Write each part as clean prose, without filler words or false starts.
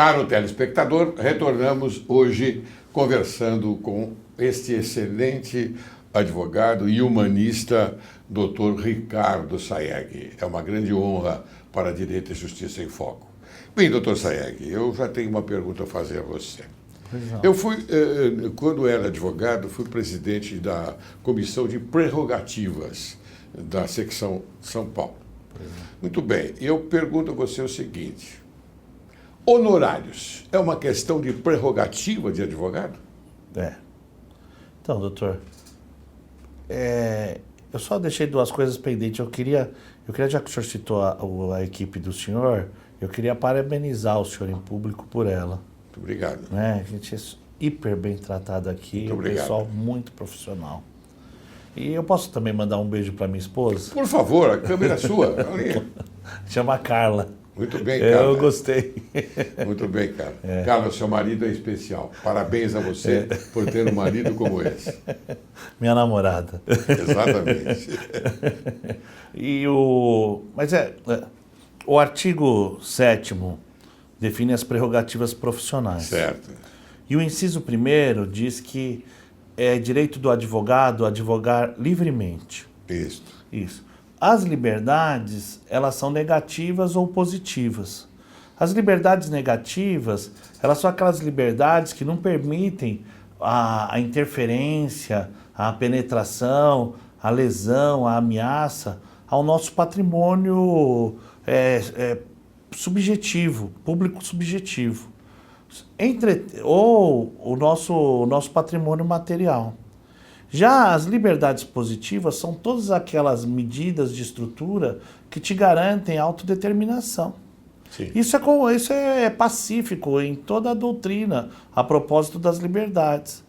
Caro telespectador, retornamos hoje conversando com este excelente advogado e humanista, Dr. Ricardo Sayegh. É uma grande honra para Direito e Justiça em Foco. Bem, Dr. Sayegh, eu já tenho uma pergunta a fazer a você. Eu fui, quando era advogado, fui presidente da Comissão de Prerrogativas da secção São Paulo. Muito bem, eu pergunto a você o seguinte: honorários é uma questão de prerrogativa de advogado? Então, doutor, eu só deixei duas coisas pendentes. Eu queria, já que o senhor citou a equipe do senhor, eu queria parabenizar o senhor em público por ela. Muito obrigado. A gente é hiper bem tratado aqui, Muito obrigado. Pessoal muito profissional. E eu posso também mandar um beijo para minha esposa? Por favor, a câmera é sua. Chama Carla. Muito bem, Carla. Eu gostei. Muito bem, Carla. Carla, seu marido é especial. Parabéns a você por ter um marido como esse. Minha namorada. Exatamente. Mas o artigo 7º define as prerrogativas profissionais. Certo. E o inciso 1º diz que é direito do advogado advogar livremente. Isso. As liberdades, elas são negativas ou positivas. As liberdades negativas, elas são aquelas liberdades que não permitem a interferência, a penetração, a lesão, a ameaça ao nosso patrimônio subjetivo, público subjetivo. Ou o nosso patrimônio material. Já as liberdades positivas são todas aquelas medidas de estrutura que te garantem autodeterminação. Sim. Isso é pacífico em toda a doutrina a propósito das liberdades.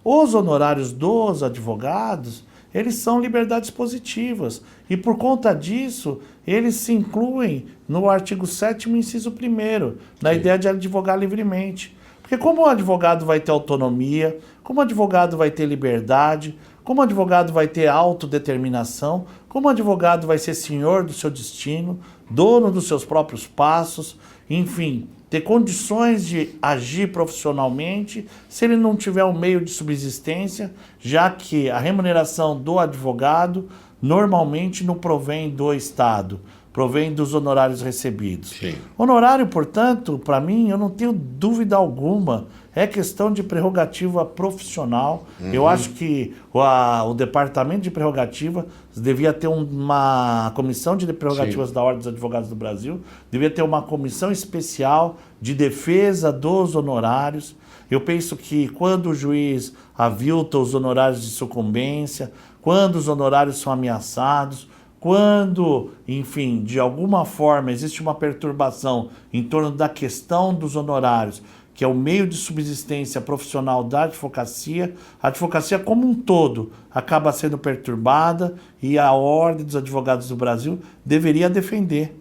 Os honorários dos advogados, eles são liberdades positivas e por conta disso eles se incluem no artigo 7º, inciso 1º, na ideia de advogar livremente. Porque como o advogado vai ter autonomia, como o advogado vai ter liberdade, como o advogado vai ter autodeterminação, como o advogado vai ser senhor do seu destino, dono dos seus próprios passos, enfim, ter condições de agir profissionalmente se ele não tiver um meio de subsistência, já que a remuneração do advogado normalmente não provém do Estado, provém dos honorários recebidos. Sim. Honorário, portanto, para mim, eu não tenho dúvida alguma, é questão de prerrogativa profissional. Eu acho que o Departamento de Prerrogativa devia ter uma comissão de prerrogativas Sim. da Ordem dos Advogados do Brasil, devia ter uma comissão especial de defesa dos honorários. Eu penso que quando o juiz avilta os honorários de sucumbência, quando os honorários são ameaçados, quando, enfim, de alguma forma existe uma perturbação em torno da questão dos honorários, que é o meio de subsistência profissional da advocacia, a advocacia como um todo acaba sendo perturbada e a Ordem dos Advogados do Brasil deveria defender.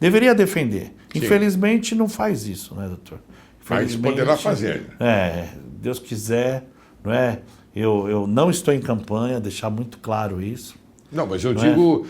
Deveria defender. Sim. Infelizmente não faz isso, né, doutor? Mas poderá fazer. Deus quiser, não é? Eu não estou em campanha, deixar muito claro isso. Não, mas eu digo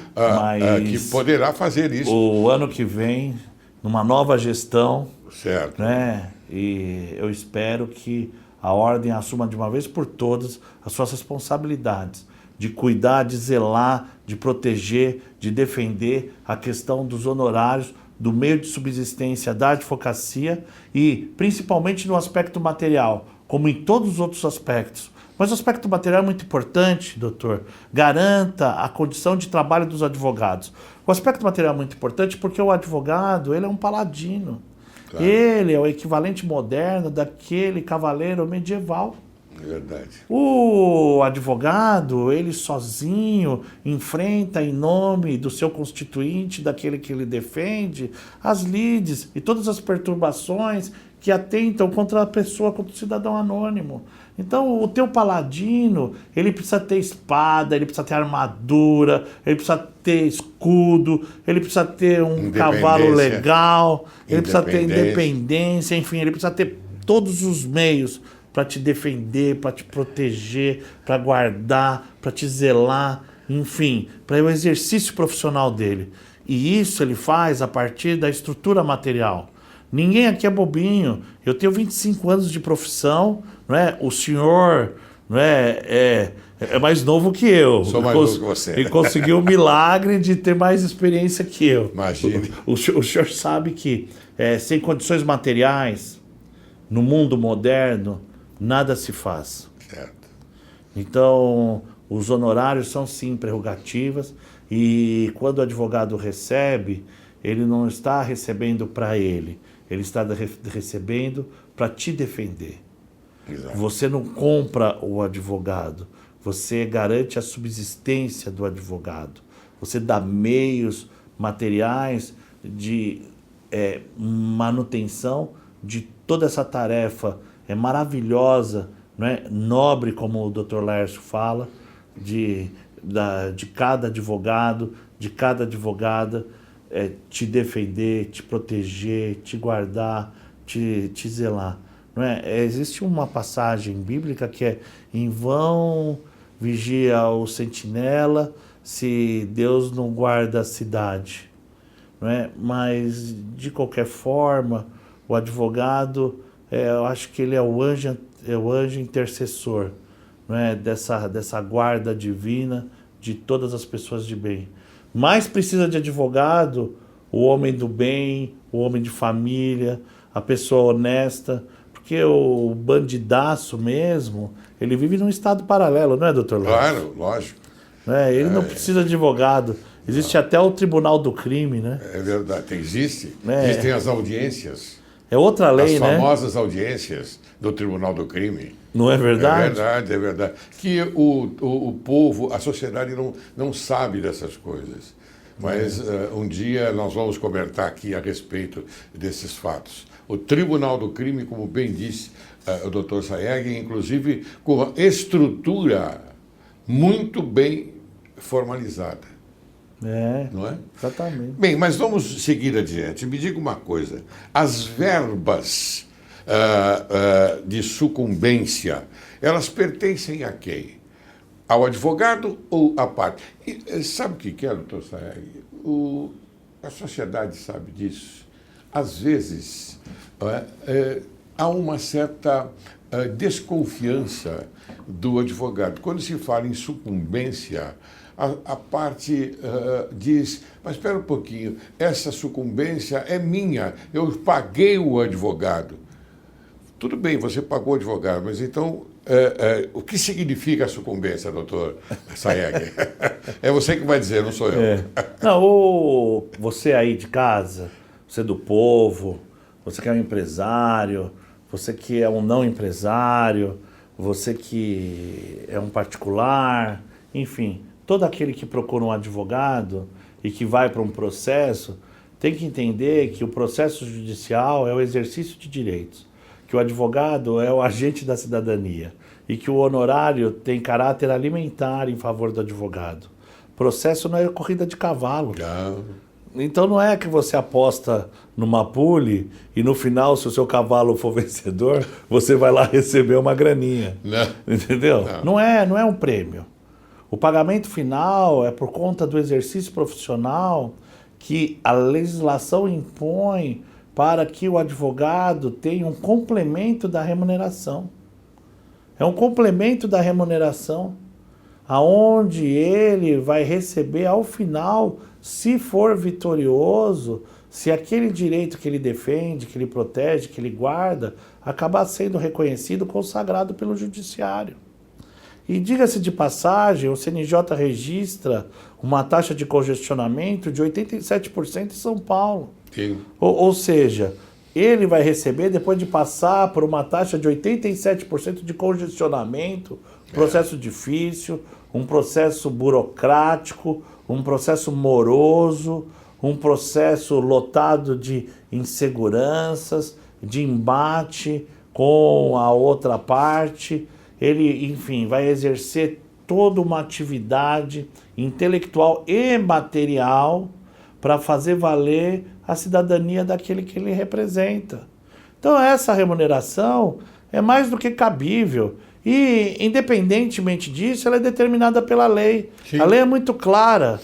que poderá fazer isso. O ano que vem, numa nova gestão, certo, né? E eu espero que a Ordem assuma de uma vez por todas as suas responsabilidades de cuidar, de zelar, de proteger, de defender a questão dos honorários, do meio de subsistência da advocacia e principalmente no aspecto material, como em todos os outros aspectos. Mas o aspecto material é muito importante, doutor. Garanta a condição de trabalho dos advogados. O aspecto material é muito importante porque o advogado, ele é um paladino. Claro. Ele é o equivalente moderno daquele cavaleiro medieval. É verdade. O advogado, ele sozinho, enfrenta em nome do seu constituinte, daquele que ele defende, as lides e todas as perturbações que atentam contra a pessoa, contra o cidadão anônimo. Então, o teu paladino, ele precisa ter espada, ele precisa ter armadura, ele precisa ter escudo, ele precisa ter um cavalo legal, ele precisa ter independência, enfim, ele precisa ter todos os meios para te defender, para te proteger, para guardar, para te zelar, enfim, para o exercício profissional dele. E isso ele faz a partir da estrutura material. Ninguém aqui é bobinho. Eu tenho 25 anos de profissão, não é? O senhor, não é mais novo que eu. Sou mais novo que você. E conseguiu o milagre de ter mais experiência que eu. Imagine. O senhor sabe que sem condições materiais, no mundo moderno, nada se faz. Certo. Então, os honorários são sim prerrogativas e quando o advogado recebe, ele não está recebendo para ele está recebendo para te defender. Exato. Você não compra o advogado, você garante a subsistência do advogado. Você dá meios materiais de manutenção de toda essa tarefa maravilhosa, não é? Nobre, como o Dr. Laércio fala, de cada advogado, de cada advogada, te defender, te proteger, te guardar, te zelar. Não é? Existe uma passagem bíblica que é: em vão vigia o sentinela se Deus não guarda a cidade. Não é? Mas, de qualquer forma, o advogado, eu acho que ele é o anjo intercessor, não é? Dessa guarda divina de todas as pessoas de bem. Mais precisa de advogado o homem do bem, o homem de família, a pessoa honesta, porque o bandidaço mesmo, ele vive num estado paralelo, não é, doutor Lopes? Claro, lógico. Ele não precisa de advogado. Existe até o Tribunal do Crime, né? É verdade, existe. Existem as audiências. É outra lei, as né? As famosas audiências do Tribunal do Crime. Não é verdade? É verdade. Que o povo, a sociedade não sabe dessas coisas. Mas um dia nós vamos comentar aqui a respeito desses fatos. O Tribunal do Crime, como bem disse o Dr. Sayegh, inclusive com uma estrutura muito bem formalizada. Não é? Exatamente. Bem, mas vamos seguir adiante. Me diga uma coisa. As verbas de sucumbência, elas pertencem a quem? Ao advogado ou à parte? E, sabe o que é, doutor Sayegh? A sociedade sabe disso. Às vezes, há uma certa desconfiança do advogado. Quando se fala em sucumbência, a parte diz: mas espera um pouquinho, essa sucumbência é minha, eu paguei o advogado. Tudo bem, você pagou o advogado, mas então o que significa a sucumbência, doutor Sayegh? É você que vai dizer, não sou eu. Não, você aí de casa, você do povo, você que é um empresário, você que é um não empresário, você que é um particular, enfim, todo aquele que procura um advogado e que vai para um processo tem que entender que o processo judicial é o exercício de direitos, que o advogado é o agente da cidadania e que o honorário tem caráter alimentar em favor do advogado. Processo não é corrida de cavalo. Não. Então não é que você aposta numa pule e no final, se o seu cavalo for vencedor, você vai lá receber uma graninha. Não. Entendeu? Não é um prêmio. O pagamento final é por conta do exercício profissional que a legislação impõe para que o advogado tenha um complemento da remuneração. É um complemento da remuneração, aonde ele vai receber ao final, se for vitorioso, se aquele direito que ele defende, que ele protege, que ele guarda, acabar sendo reconhecido, consagrado pelo judiciário. E diga-se de passagem, o CNJ registra uma taxa de congestionamento de 87% em São Paulo. Sim. Ou seja, ele vai receber, depois de passar por uma taxa de 87% de congestionamento, processo difícil, um processo burocrático, um processo moroso, um processo lotado de inseguranças, de embate com a outra parte. Ele, enfim, vai exercer toda uma atividade intelectual e material para fazer valer a cidadania daquele que ele representa. Então essa remuneração é mais do que cabível e, independentemente disso, ela é determinada pela lei. Sim. A lei é muito clara.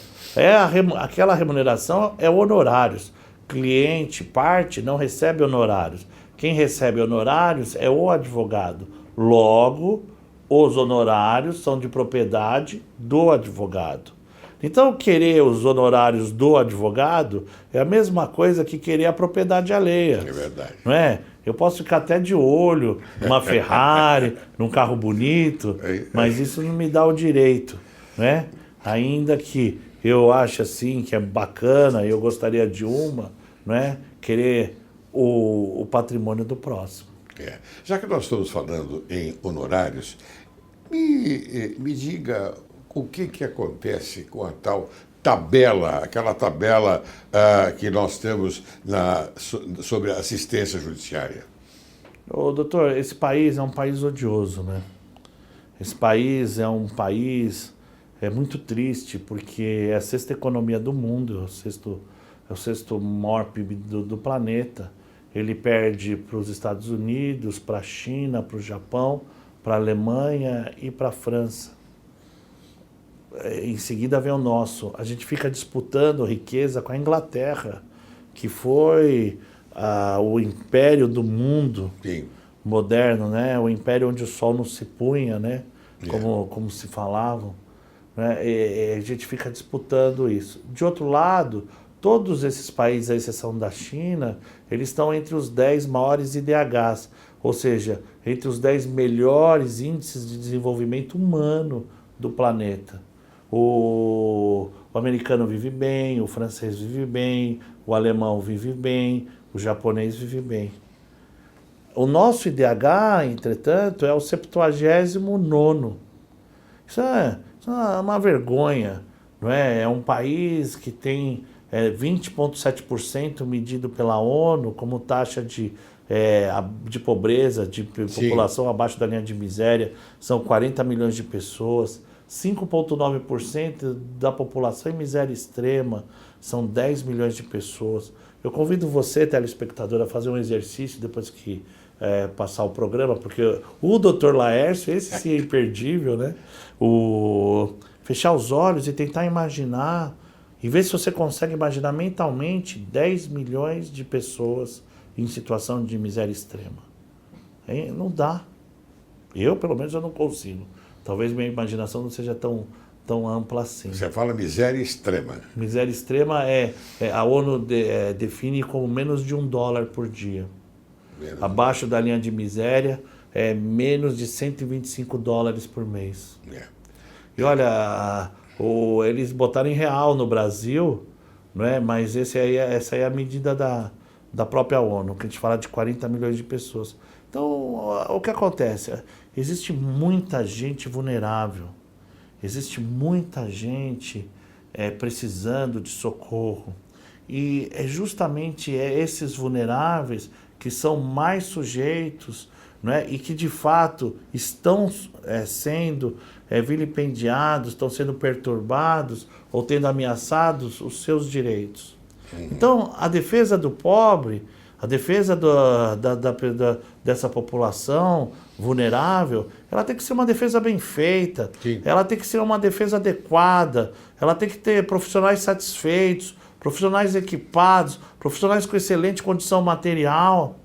Aquela remuneração é honorários. cliente, parte, não recebe honorários. Quem recebe honorários é o advogado. Logo, os honorários são de propriedade do advogado. Então, querer os honorários do advogado é a mesma coisa que querer a propriedade alheia. É verdade. Não é? Eu posso ficar até de olho numa Ferrari, num carro bonito, mas isso não me dá o direito, né? Ainda que eu ache assim que é bacana, eu gostaria de uma, né? Querer o patrimônio do próximo. Já que nós estamos falando em honorários, me diga o que acontece com a tal tabela, aquela tabela que nós temos sobre assistência judiciária. Ô, doutor, esse país é um país odioso, né? Esse país é um país muito triste, porque é a sexta economia do mundo, é o sexto maior PIB do planeta. Ele perde para os Estados Unidos, para a China, para o Japão, para a Alemanha e para a França. Em seguida vem o nosso. A gente fica disputando riqueza com a Inglaterra, que foi o império do mundo. Sim. Moderno, né? O império onde o sol não se punha, né? Como se falavam. Né? E a gente fica disputando isso. De outro lado, todos esses países, à exceção da China, eles estão entre os 10 maiores IDHs, ou seja, entre os 10 melhores índices de desenvolvimento humano do planeta. O americano vive bem, o francês vive bem, o alemão vive bem, o japonês vive bem. O nosso IDH, entretanto, é o 79º. Isso é uma vergonha, não é? É um país que tem 20,7% medido pela ONU como taxa de pobreza, de população abaixo da linha de miséria. São 40 milhões de pessoas. 5,9% da população em miséria extrema, são 10 milhões de pessoas. Eu convido você, telespectador, a fazer um exercício depois que passar o programa, porque o Dr. Laércio, esse sim é imperdível, né? Fechar os olhos e tentar imaginar, e ver se você consegue imaginar mentalmente 10 milhões de pessoas em situação de miséria extrema. Não dá. Eu, pelo menos, eu não consigo. Talvez minha imaginação não seja tão ampla assim. Você fala miséria extrema. Miséria extrema a ONU define como menos de $1 por dia. Abaixo da linha de miséria é menos de $125 por mês. E olha, eles botaram em real no Brasil, não é? Mas essa aí é a medida da própria ONU, que a gente fala de 40 milhões de pessoas. Então, o que acontece? Existe muita gente vulnerável, existe muita gente precisando de socorro. E é justamente esses vulneráveis que são mais sujeitos, não é? E que de fato estão sendo vilipendiados, estão sendo perturbados ou tendo ameaçados os seus direitos. Então, a defesa do pobre, a defesa dessa população vulnerável, ela tem que ser uma defesa bem feita, Sim. Ela tem que ser uma defesa adequada, ela tem que ter profissionais satisfeitos, profissionais equipados, profissionais com excelente condição material.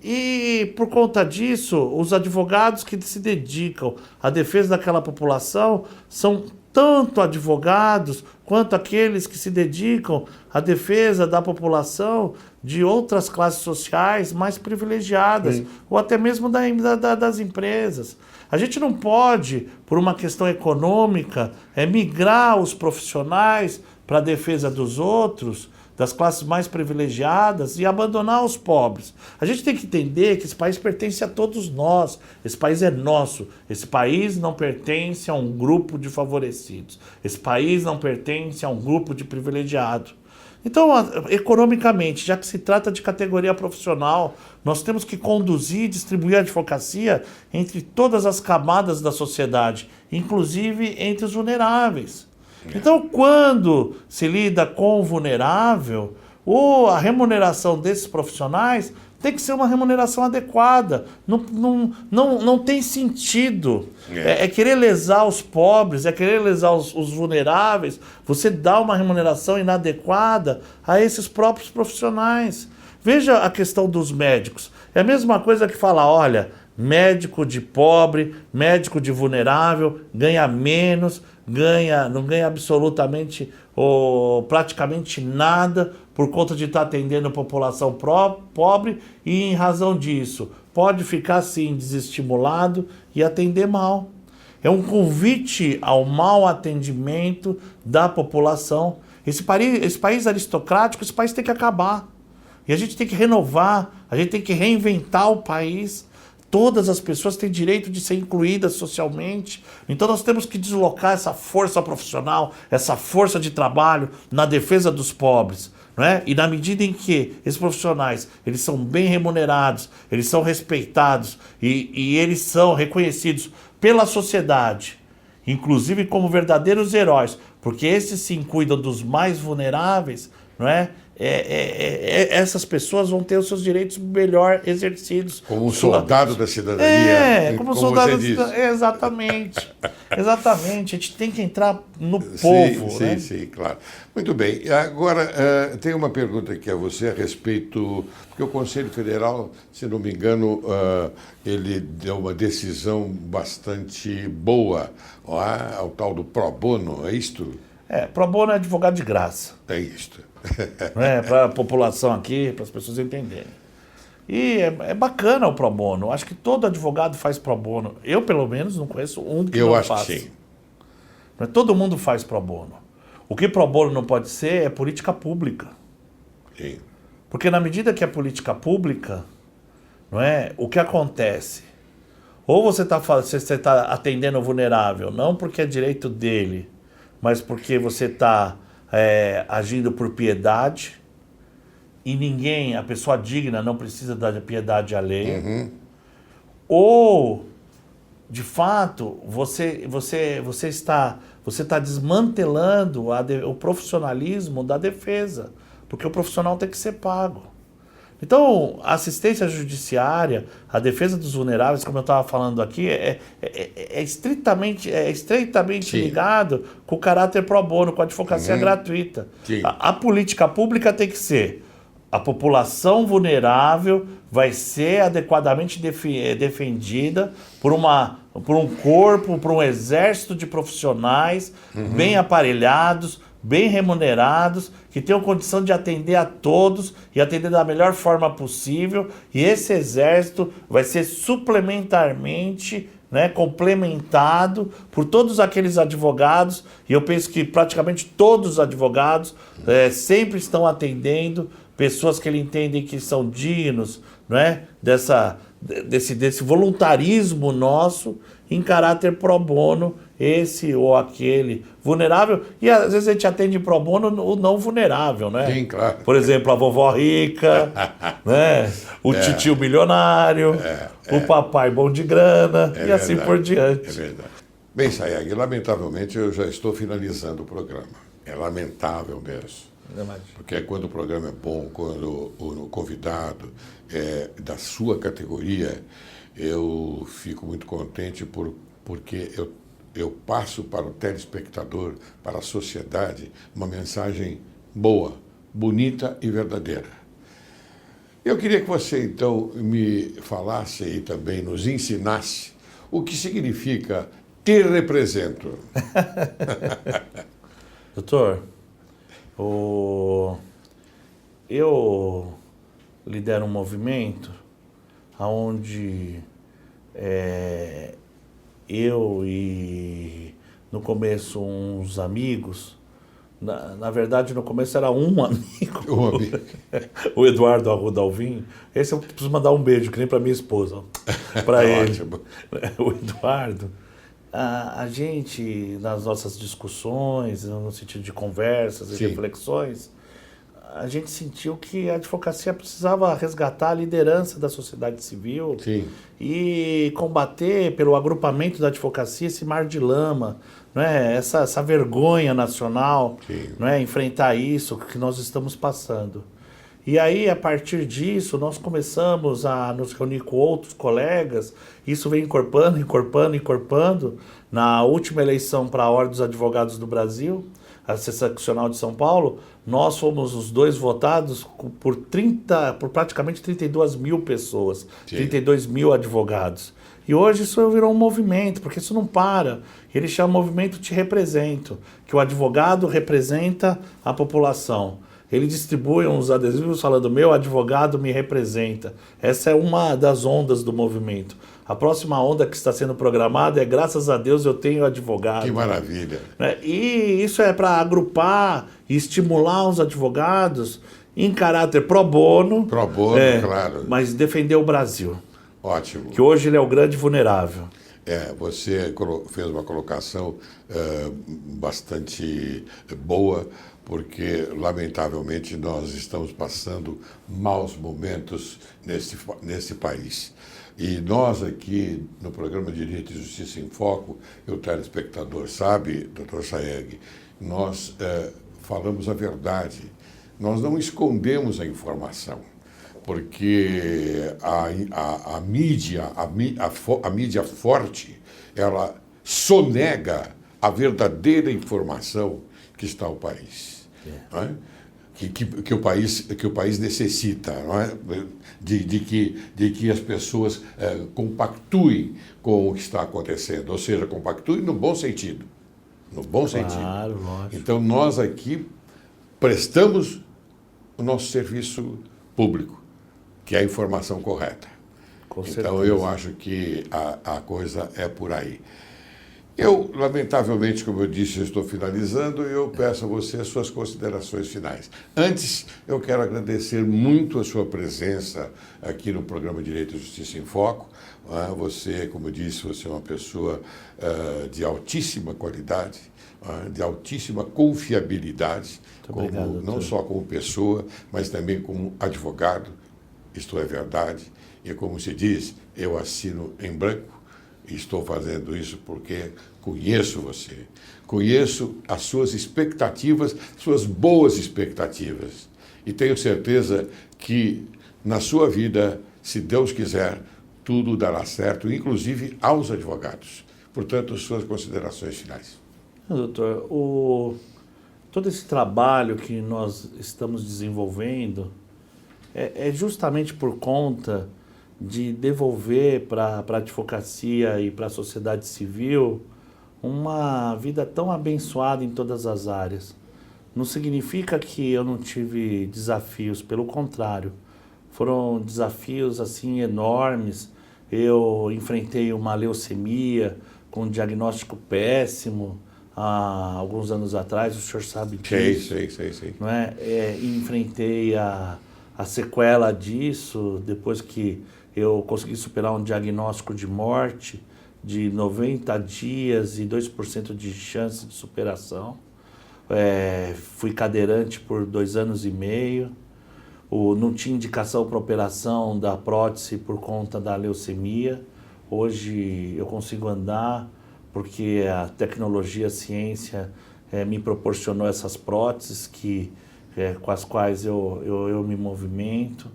E, por conta disso, os advogados que se dedicam à defesa daquela população são tanto advogados quanto aqueles que se dedicam à defesa da população de outras classes sociais mais privilegiadas, ou até mesmo das empresas. A gente não pode, por uma questão econômica, migrar os profissionais para a defesa dos outros, das classes mais privilegiadas, e abandonar os pobres. A gente tem que entender que esse país pertence a todos nós. Esse país é nosso. Esse país não pertence a um grupo de favorecidos. Esse país não pertence a um grupo de privilegiados. Então, economicamente, já que se trata de categoria profissional, nós temos que conduzir e distribuir a advocacia entre todas as camadas da sociedade, inclusive entre os vulneráveis. Então, quando se lida com o vulnerável, a remuneração desses profissionais tem que ser uma remuneração adequada. Não tem sentido. É querer lesar os pobres, é querer lesar os vulneráveis. Você dá uma remuneração inadequada a esses próprios profissionais. Veja a questão dos médicos. É a mesma coisa que falar, olha, médico de pobre, médico de vulnerável, ganha menos, não ganha absolutamente ou praticamente nada por conta de estar atendendo a população pobre e, em razão disso, pode ficar assim desestimulado e atender mal. É um convite ao mau atendimento da população. Esse país aristocrático, esse país tem que acabar. E a gente tem que renovar, a gente tem que reinventar o país. Todas as pessoas têm direito de ser incluídas socialmente. Então nós temos que deslocar essa força profissional, essa força de trabalho na defesa dos pobres. Não é? E na medida em que esses profissionais eles são bem remunerados, eles são respeitados e eles são reconhecidos pela sociedade, inclusive como verdadeiros heróis, porque esses sim cuidam dos mais vulneráveis, não é? Essas pessoas vão ter os seus direitos melhor exercidos. Como um soldado da cidadania. Como um soldado da cidadania. Exatamente. Exatamente. A gente tem que entrar no povo. Sim, sim, claro. Muito bem. Agora, tem uma pergunta aqui a você a respeito... Porque o Conselho Federal, se não me engano, ele deu uma decisão bastante boa ao tal do pro bono, é isto? Pro bono é advogado de graça. É isto. Para a população aqui, para as pessoas entenderem. E é bacana o pro bono. Acho que todo advogado faz pro bono. Eu, pelo menos, não conheço um que não faça. Eu acho que sim. Todo mundo faz pro bono. O que pro bono não pode ser é política pública. Sim. Porque na medida que é política pública, não é? O que acontece? Ou você está atendendo o vulnerável, não porque é direito dele, mas porque você está agindo por piedade, e a pessoa digna não precisa da piedade alheia. Uhum. Ou, de fato, você está desmantelando o profissionalismo da defesa, porque o profissional tem que ser pago. Então, a assistência judiciária, a defesa dos vulneráveis, como eu estava falando aqui, é estreitamente ligado com o caráter pro bono, com a advocacia gratuita. A política pública tem que ser: a população vulnerável vai ser adequadamente defendida por um corpo, por um exército de profissionais bem aparelhados, bem remunerados, que tenham condição de atender a todos e atender da melhor forma possível, e esse exército vai ser suplementarmente, complementado por todos aqueles advogados, e eu penso que praticamente todos os advogados sempre estão atendendo pessoas que eles entendem que são dignos, desse voluntarismo nosso em caráter pro bono, esse ou aquele vulnerável, e às vezes a gente atende pro bono o não vulnerável, né? Sim, claro. Por exemplo, a vovó rica, o titio milionário, o papai bom de grana, e assim por diante. É verdade. Bem, Sayegh, lamentavelmente eu já estou finalizando o programa. É lamentável mesmo. Porque quando o programa é bom, quando o convidado é da sua categoria, eu fico muito contente porque eu passo para o telespectador, para a sociedade, uma mensagem boa, bonita e verdadeira. Eu queria que você, então, me falasse e também nos ensinasse o que significa te represento. Doutor, eu lidero um movimento onde eu e, no começo, uns amigos, na verdade, no começo era um amigo, o Eduardo Arruda Alvim. Esse eu preciso mandar um beijo, que nem para minha esposa, para ele. Ótimo. O Eduardo, a gente, nas nossas discussões, no sentido de conversas e reflexões, a gente sentiu que a advocacia precisava resgatar a liderança da sociedade civil e combater pelo agrupamento da advocacia esse mar de lama, essa vergonha nacional, enfrentar isso que nós estamos passando. E aí, a partir disso, nós começamos a nos reunir com outros colegas. Isso vem encorpando. Na última eleição para a Ordem dos Advogados do Brasil, a seccional de São Paulo, nós fomos os 2 votados por praticamente 32 mil pessoas, Sim. 32 mil advogados. E hoje isso virou um movimento, porque isso não para. Ele chama Movimento Te Represento, que o advogado representa a população. Ele distribui uns adesivos falando, meu advogado me representa. Essa é uma das ondas do movimento. A próxima onda que está sendo programada é graças a Deus eu tenho advogado. Que maravilha. E isso é para agrupar e estimular os advogados em caráter pro bono. Pro bono, claro. Mas defender o Brasil. Ótimo. Que hoje ele é o grande vulnerável. Você fez uma colocação bastante boa, porque, lamentavelmente, nós estamos passando maus momentos nesse país. E nós aqui, no programa Direito e Justiça em Foco, o telespectador sabe, doutor Sayegh, nós falamos a verdade. Nós não escondemos a informação, porque a mídia forte, ela sonega a verdadeira informação que está o país. Não é? Que o país necessita, não é? de que as pessoas compactuem com o que está acontecendo, ou seja, compactuem no bom sentido. No bom sentido. Lógico. Então, nós aqui prestamos o nosso serviço público, que é a informação correta. Com então, certeza. eu acho que a coisa é por aí. Eu, lamentavelmente, como eu disse, eu estou finalizando e eu peço a você as suas considerações finais. Antes, eu quero agradecer muito a sua presença aqui no programa Direito e Justiça em Foco. Você, como eu disse, você é uma pessoa de altíssima qualidade, de altíssima confiabilidade, Obrigado, não só como pessoa, mas também como advogado. Isto é verdade. E como se diz, eu assino em branco. Estou fazendo isso porque conheço você, conheço as suas expectativas, suas boas expectativas. E tenho certeza que na sua vida, se Deus quiser, tudo dará certo, inclusive aos advogados. Portanto, suas considerações finais. Doutor, todo esse trabalho que nós estamos desenvolvendo é justamente por conta de devolver para a advocacia e para a sociedade civil uma vida tão abençoada em todas as áreas. Não significa que eu não tive desafios, pelo contrário. Foram desafios assim enormes. Eu enfrentei uma leucemia com um diagnóstico péssimo há alguns anos atrás, o senhor sabe disso. Sei. Não é? Enfrentei a sequela disso depois que eu consegui superar um diagnóstico de morte de 90 dias e 2% de chance de superação. Fui cadeirante por 2 anos e meio. Não tinha indicação para operação da prótese por conta da leucemia. Hoje eu consigo andar porque a tecnologia, a ciência me proporcionou essas próteses com as quais eu me movimento.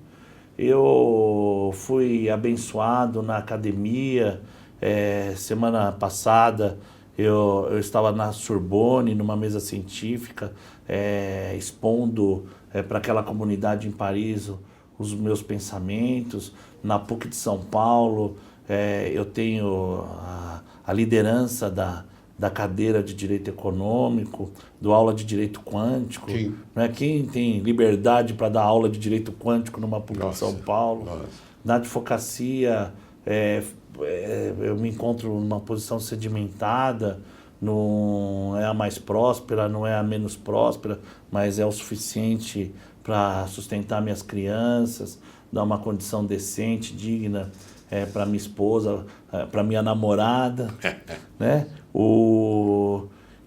Eu fui abençoado na academia. Semana passada eu estava na Sorbonne, numa mesa científica, expondo para aquela comunidade em Paris os meus pensamentos. Na PUC de São Paulo, eu tenho a liderança da cadeira de Direito Econômico, do aula de Direito Quântico. Né? Quem tem liberdade para dar aula de Direito Quântico numa PUC de São Paulo? Na advocacia, eu me encontro numa posição sedimentada, não é a mais próspera, não é a menos próspera, mas é o suficiente para sustentar minhas crianças, dar uma condição decente, digna para minha esposa, para minha namorada, né?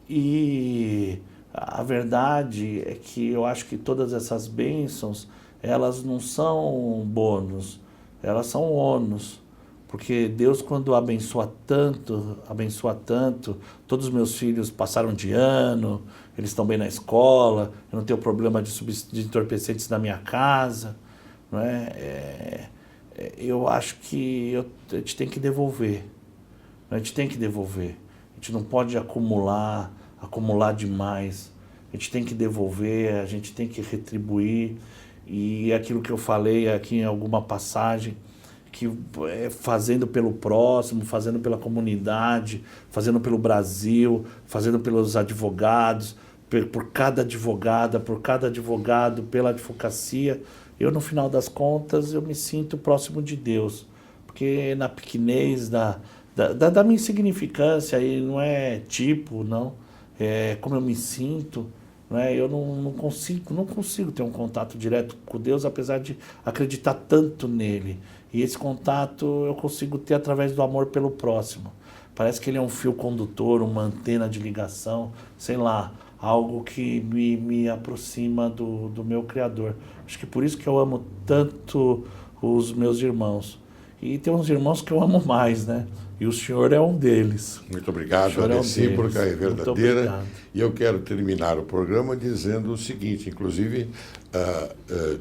E a verdade é que eu acho que todas essas bênçãos, elas não são bônus, elas são ônus. Porque Deus, quando abençoa tanto, todos os meus filhos passaram de ano, eles estão bem na escola, eu não tenho problema de entorpecentes na minha casa, não é? Eu acho que a gente tem que devolver. A gente tem que devolver. A gente não pode acumular demais. A gente tem que devolver, a gente tem que retribuir. E aquilo que eu falei aqui em alguma passagem, que fazendo pelo próximo, fazendo pela comunidade, fazendo pelo Brasil, fazendo pelos advogados, por cada advogada, por cada advogado, pela advocacia, eu, no final das contas, eu me sinto próximo de Deus. Porque na pequenez da minha insignificância, aí não é tipo, não, é como eu me sinto, né? Eu não consigo ter um contato direto com Deus, apesar de acreditar tanto nele. E esse contato eu consigo ter através do amor pelo próximo. Parece que ele é um fio condutor, uma antena de ligação, sei lá, algo que me aproxima do meu Criador. Acho que por isso que eu amo tanto os meus irmãos. E tem uns irmãos que eu amo mais, né? E o senhor é um deles. Muito obrigado, a recíproca é verdadeira. E eu quero terminar o programa dizendo o seguinte, inclusive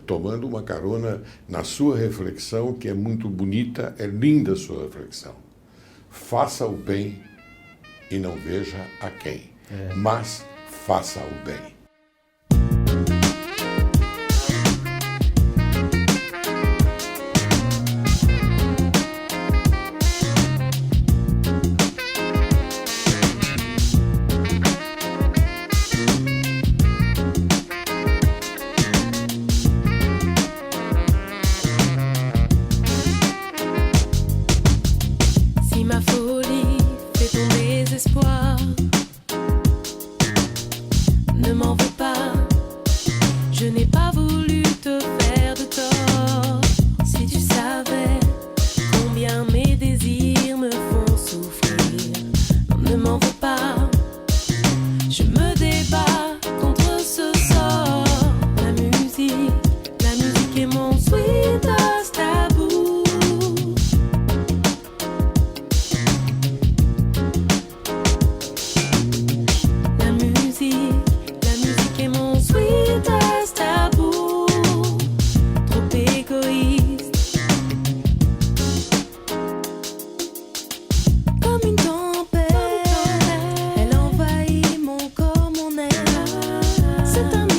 tomando uma carona na sua reflexão, que é muito bonita, é linda a sua reflexão. Faça o bem e não veja a quem, mas faça o bem. C'est un